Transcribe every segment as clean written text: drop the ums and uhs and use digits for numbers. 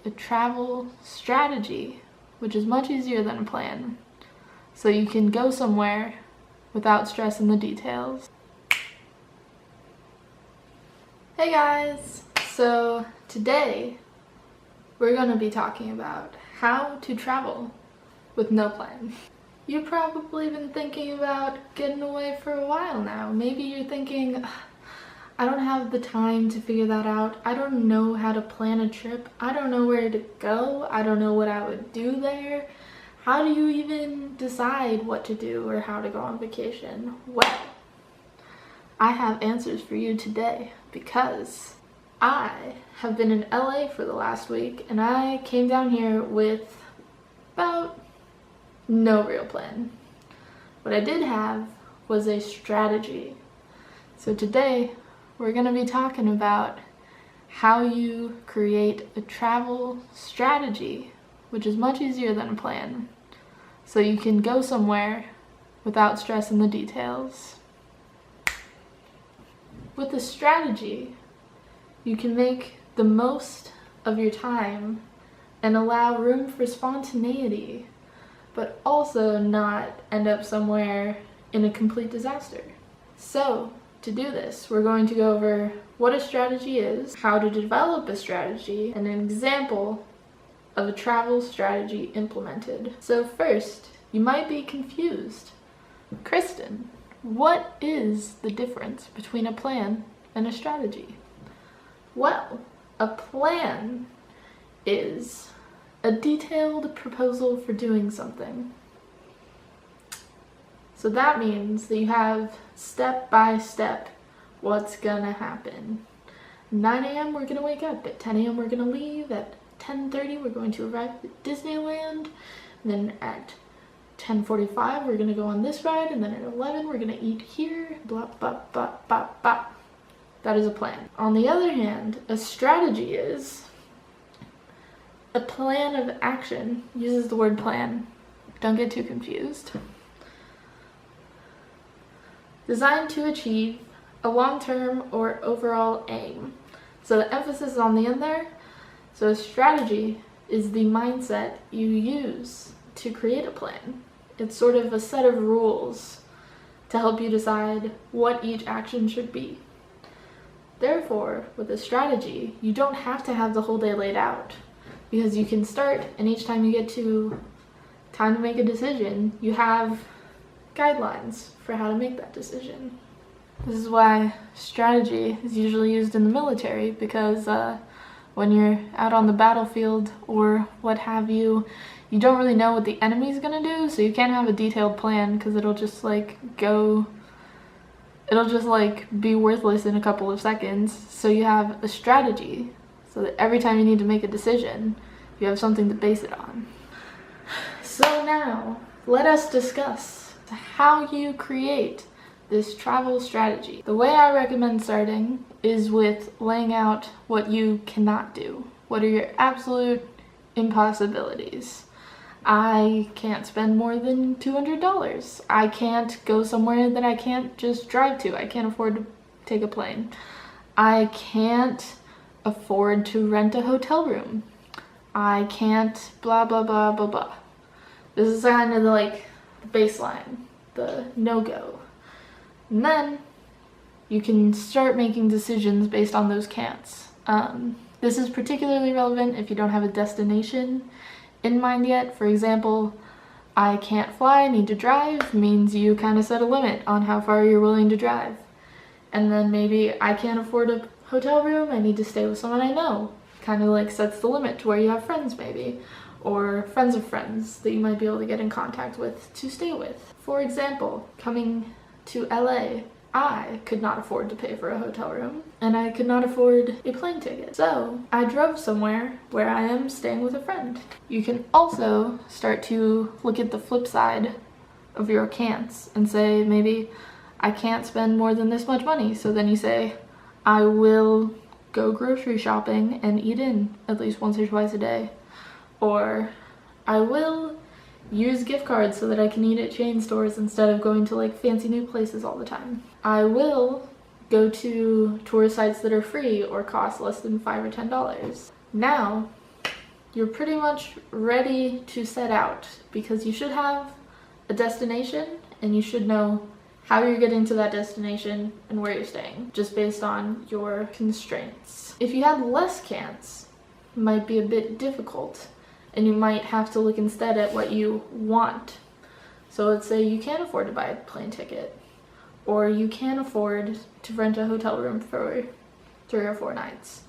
a travel strategy, which is much easier than a plan, so you can go somewhere without stressing the details. Hey guys! So today we're going to be talking about how to travel with no plan. You've probably been thinking about getting away for a while now. Maybe you're thinking, I don't have the time to figure that out. I don't know how to plan a trip. I don't know where to go. I don't know what I would do there. How do you even decide what to do or how to go on vacation? Well, I have answers for you today because I have been in LA for the last week and I came down here with about no real plan. What I did have was a strategy. So today we're going to be talking about how you create a travel strategy, which is much easier than a plan, so you can go somewhere without stressing the details. With a strategy, you can make the most of your time and allow room for spontaneity, but also not end up somewhere in a complete disaster. So, to do this, we're going to go over what a strategy is, how to develop a strategy, and an example of a travel strategy implemented. So first, you might be confused. Kristen, what is the difference between a plan and a strategy? Well, a plan is a detailed proposal for doing something. So that means that you have step by step what's gonna happen. 9 a.m. we're gonna wake up, at 10 a.m. we're gonna leave, at 10:30 we're going to arrive at Disneyland, and then at 10:45 we're gonna go on this ride, and then at 11 we're gonna eat here, blah blah blah blah blah. That is a plan. On the other hand, a strategy is a plan of action. Uses the word plan. Don't get too confused. Designed to achieve a long-term or overall aim. So the emphasis is on the end there. So a strategy is the mindset you use to create a plan. It's sort of a set of rules to help you decide what each action should be. Therefore, with a strategy, you don't have to have the whole day laid out, because you can start, and each time you get to time to make a decision, you have guidelines for how to make that decision. This is why strategy is usually used in the military, because when you're out on the battlefield or what have you, you don't really know what the enemy's gonna do, so you can't have a detailed plan because it'll just be worthless in a couple of seconds. So you have a strategy so that every time you need to make a decision, you have something to base it on. So now, let us discuss how you create this travel strategy. The way I recommend starting is with laying out what you cannot do. What are your absolute impossibilities? I can't spend more than $200. I can't go somewhere that I can't just drive to. I can't afford to take a plane. I can't afford to rent a hotel room. I can't blah blah blah blah blah. This is kind of the baseline, the no-go. And then you can start making decisions based on those can'ts. This is particularly relevant if you don't have a destination in mind yet. For example, I can't fly, I need to drive, means you kind of set a limit on how far you're willing to drive. And then maybe I can't afford a hotel room, I need to stay with someone I know. Kind of sets the limit to where you have friends maybe, or friends of friends that you might be able to get in contact with to stay with. For example, coming to LA, I could not afford to pay for a hotel room, and I could not afford a plane ticket. So I drove somewhere where I am staying with a friend. You can also start to look at the flip side of your can'ts and say, maybe I can't spend more than this much money. So then you say, I will go grocery shopping and eat in at least once or twice a day. Or I will use gift cards so that I can eat at chain stores instead of going to fancy new places all the time. I will go to tourist sites that are free or cost less than $5 or $10. Now, you're pretty much ready to set out, because you should have a destination and you should know how you're getting to that destination and where you're staying, just based on your constraints. If you had less can'ts, it might be a bit difficult, and you might have to look instead at what you want. So let's say you can't afford to buy a plane ticket, or you can't afford to rent a hotel room for 3 or 4 nights.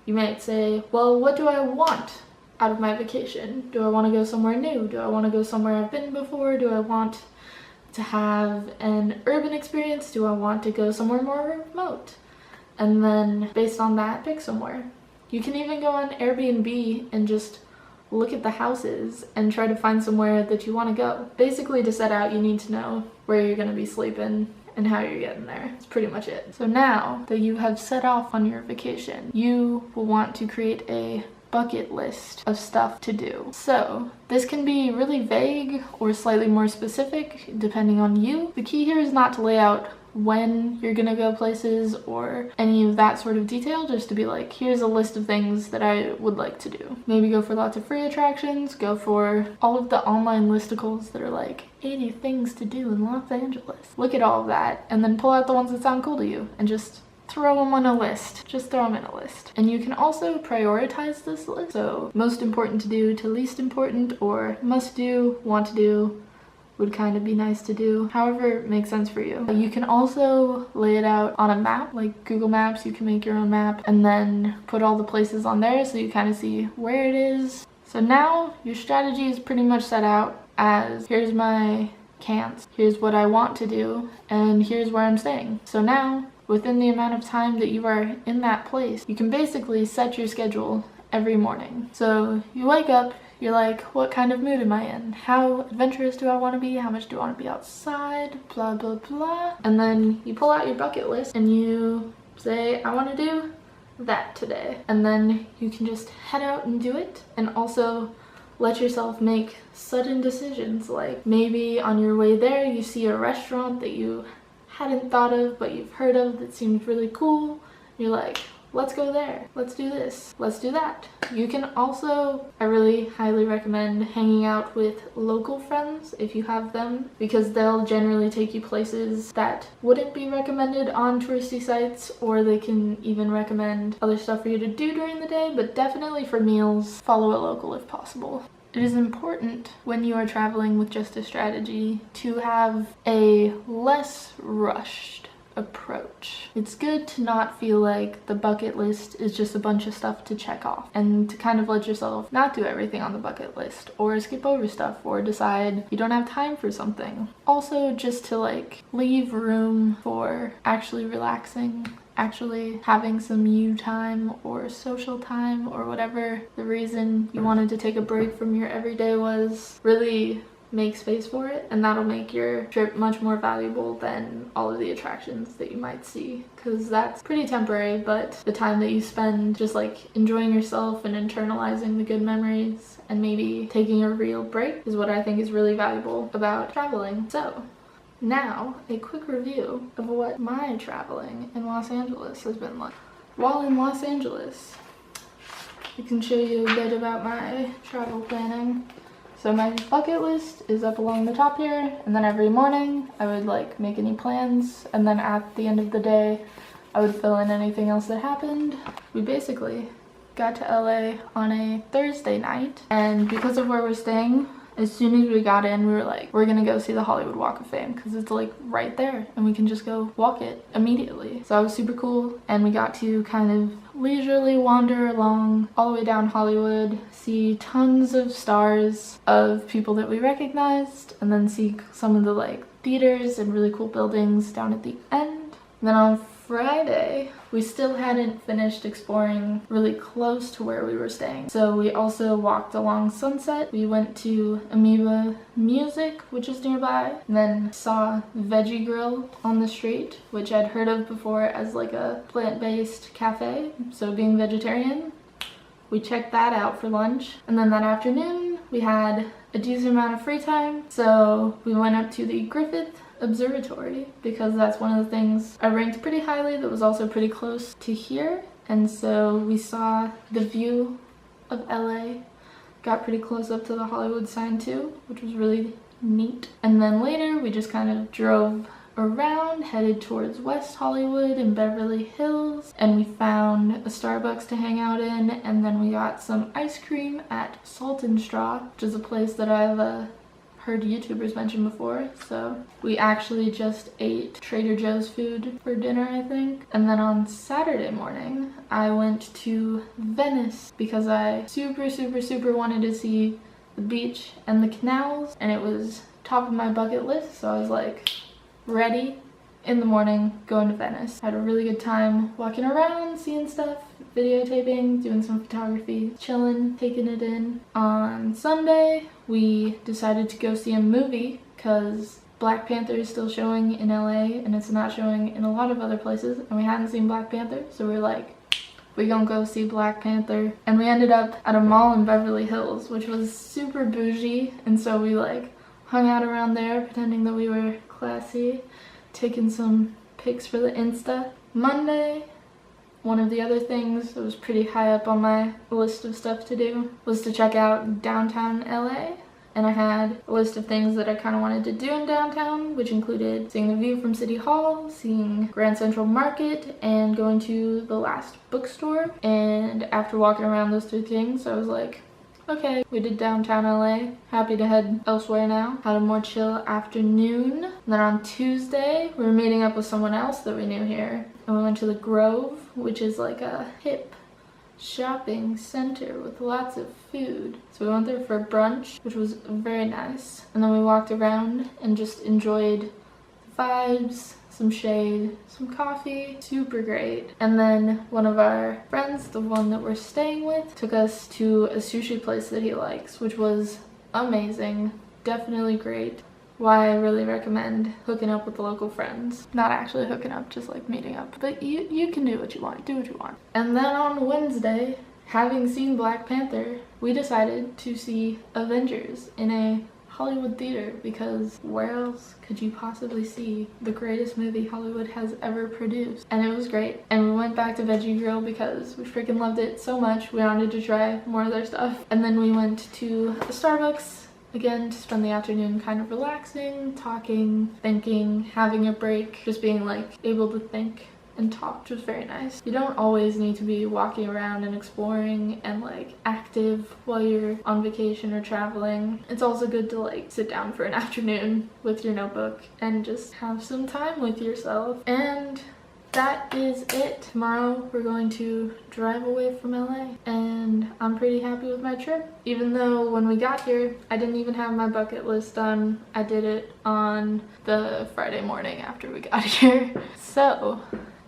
You might say, well, what do I want out of my vacation? Do I want to go somewhere new? Do I want to go somewhere I've been before? Do I want to have an urban experience? Do I want to go somewhere more remote? And then based on that, pick somewhere. You can even go on Airbnb and just look at the houses and try to find somewhere that you want to go. Basically, to set out, you need to know where you're going to be sleeping and how you're getting there. That's pretty much it. So now that you have set off on your vacation, you will want to create a bucket list of stuff to do. So this can be really vague or slightly more specific depending on you. The key here is not to lay out when you're gonna go places or any of that sort of detail, just to be like, here's a list of things that I would like to do. Maybe go for lots of free attractions, go for all of the online listicles that are like 80 things to do in Los Angeles. Look at all of that and then pull out the ones that sound cool to you and just throw them on a list. Just throw them in a list. And you can also prioritize this list. So most important to do to least important, or must do, want to do, would kind of be nice to do, however it makes sense for you. You can also lay it out on a map, like Google Maps. You can make your own map and then put all the places on there so you kind of see where it is. So now your strategy is pretty much set out as, here's my can'ts, here's what I want to do, and here's where I'm staying. So now, within the amount of time that you are in that place, you can basically set your schedule every morning. So you wake up, you're like, what kind of mood am I in? How adventurous do I want to be? How much do I want to be outside? Blah, blah, blah. And then you pull out your bucket list and you say, I want to do that today. And then you can just head out and do it. And also let yourself make sudden decisions. Like maybe on your way there, you see a restaurant that you hadn't thought of, but you've heard of that seems really cool. You're like, let's go there, let's do this, let's do that. You can also, I really highly recommend hanging out with local friends if you have them, because they'll generally take you places that wouldn't be recommended on touristy sites, or they can even recommend other stuff for you to do during the day, but definitely for meals, follow a local if possible. It is important when you are traveling with just a strategy to have a less rushed approach. It's good to not feel like the bucket list is just a bunch of stuff to check off, and to kind of let yourself not do everything on the bucket list or skip over stuff or decide you don't have time for something. Also, just to like leave room for actually relaxing, actually having some you time or social time, or whatever the reason you wanted to take a break from your everyday was. Really make space for it, and that'll make your trip much more valuable than all of the attractions that you might see, because that's pretty temporary, but the time that you spend just like enjoying yourself and internalizing the good memories and maybe taking a real break is what I think is really valuable about traveling. So now, a quick review of what my traveling in Los Angeles has been like. While in Los Angeles, I can show you a bit about my travel planning. So my bucket list is up along the top here, and then every morning I would like make any plans, and then at the end of the day I would fill in anything else that happened. We basically got to LA on a Thursday night, and because of where we're staying, as soon as we got in, we were like, we're gonna go see the Hollywood Walk of Fame, because it's like right there and we can just go walk it immediately. So that was super cool, and we got to kind of leisurely wander along all the way down Hollywood, see tons of stars of people that we recognized, and then see some of the like theaters and really cool buildings down at the end. And then on Friday, we still hadn't finished exploring really close to where we were staying. So we also walked along Sunset. We went to Amoeba Music, which is nearby, and then saw Veggie Grill on the street, which I'd heard of before as like a plant-based cafe. So being vegetarian, we checked that out for lunch. And then that afternoon, we had a decent amount of free time. So we went up to the Griffith Observatory, because that's one of the things I ranked pretty highly that was also pretty close to here. And so we saw the view of LA got pretty close up to the Hollywood sign too, which was really neat. And then later we just kind of drove around, headed towards West Hollywood and Beverly Hills, and we found a Starbucks to hang out in, and then we got some ice cream at Salt and Straw, which is a place that I've heard YouTubers mention before. So we actually just ate Trader Joe's food for dinner, I think. And then on Saturday morning I went to Venice because I super wanted to see the beach and the canals, and it was top of my bucket list, so I was like ready in the morning going to Venice. I had a really good time walking around, seeing stuff, videotaping, doing some photography, chilling, taking it in. On Sunday we decided to go see a movie because Black Panther is still showing in LA and it's not showing in a lot of other places, and we hadn't seen Black Panther, so we were like, we gonna go see Black Panther. And we ended up at a mall in Beverly Hills, which was super bougie, and so we like hung out around there pretending that we were classy, taking some pics for the Insta. Monday, one of the other things that was pretty high up on my list of stuff to do was to check out downtown LA. And I had a list of things that I kind of wanted to do in downtown, which included seeing the view from City Hall, seeing Grand Central Market, and going to the last bookstore. And after walking around those 3 things, I was like, okay, we did downtown LA. Happy to head elsewhere now. Had a more chill afternoon. And then on Tuesday, we were meeting up with someone else that we knew here. And we went to the Grove, which is like a hip shopping center with lots of food. So we went there for brunch, which was very nice. And then we walked around and just enjoyed the vibes, some shade, some coffee, super great. And then one of our friends, the one that we're staying with, took us to a sushi place that he likes, which was amazing, definitely great. Why I really recommend hooking up with the local friends. Not actually hooking up, just like meeting up. But you can do what you want, do what you want. And then on Wednesday, having seen Black Panther, we decided to see Avengers in a Hollywood theater, because where else could you possibly see the greatest movie Hollywood has ever produced? And it was great. And we went back to Veggie Grill because we freaking loved it so much. We wanted to try more of their stuff. And then we went to a Starbucks again to spend the afternoon kind of relaxing, talking, thinking, having a break, just being like able to think and talk, which was very nice. You don't always need to be walking around and exploring and like active while you're on vacation or traveling. It's also good to like sit down for an afternoon with your notebook and just have some time with yourself. And that is it. Tomorrow we're going to drive away from LA, and I'm pretty happy with my trip. Even though when we got here, I didn't even have my bucket list done. I did it on the Friday morning after we got here. So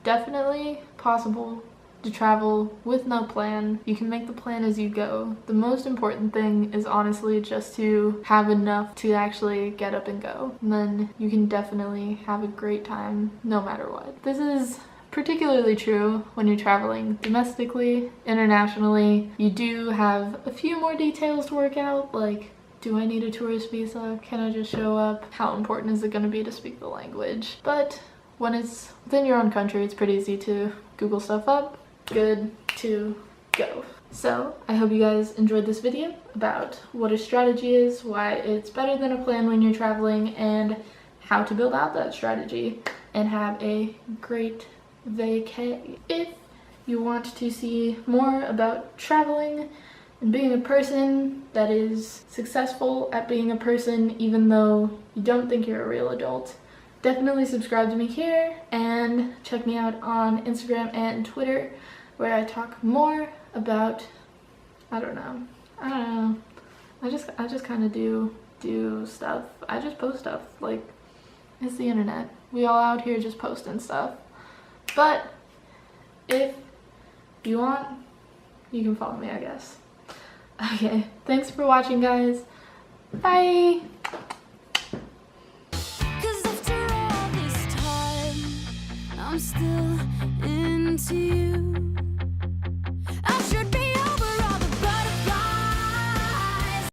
definitely possible to travel with no plan. You can make the plan as you go. The most important thing is honestly just to have enough to actually get up and go. And then you can definitely have a great time no matter what. This is particularly true when you're traveling domestically. Internationally, you do have a few more details to work out, like, do I need a tourist visa? Can I just show up? How important is it going to be to speak the language? But when it's within your own country, it's pretty easy to Google stuff up. Good to go. So I hope you guys enjoyed this video about what a strategy is, why it's better than a plan when you're traveling, and how to build out that strategy and have a great vacay. If you want to see more about traveling and being a person that is successful at being a person even though you don't think you're a real adult, definitely subscribe to me here and check me out on Instagram and Twitter, where I talk more about, I don't know, I just kind of do stuff. I just post stuff, like, it's the internet. We all out here just posting stuff. But if you want, you can follow me, I guess. Okay, thanks for watching, guys. Bye! 'Cause after all this time, I'm still into you.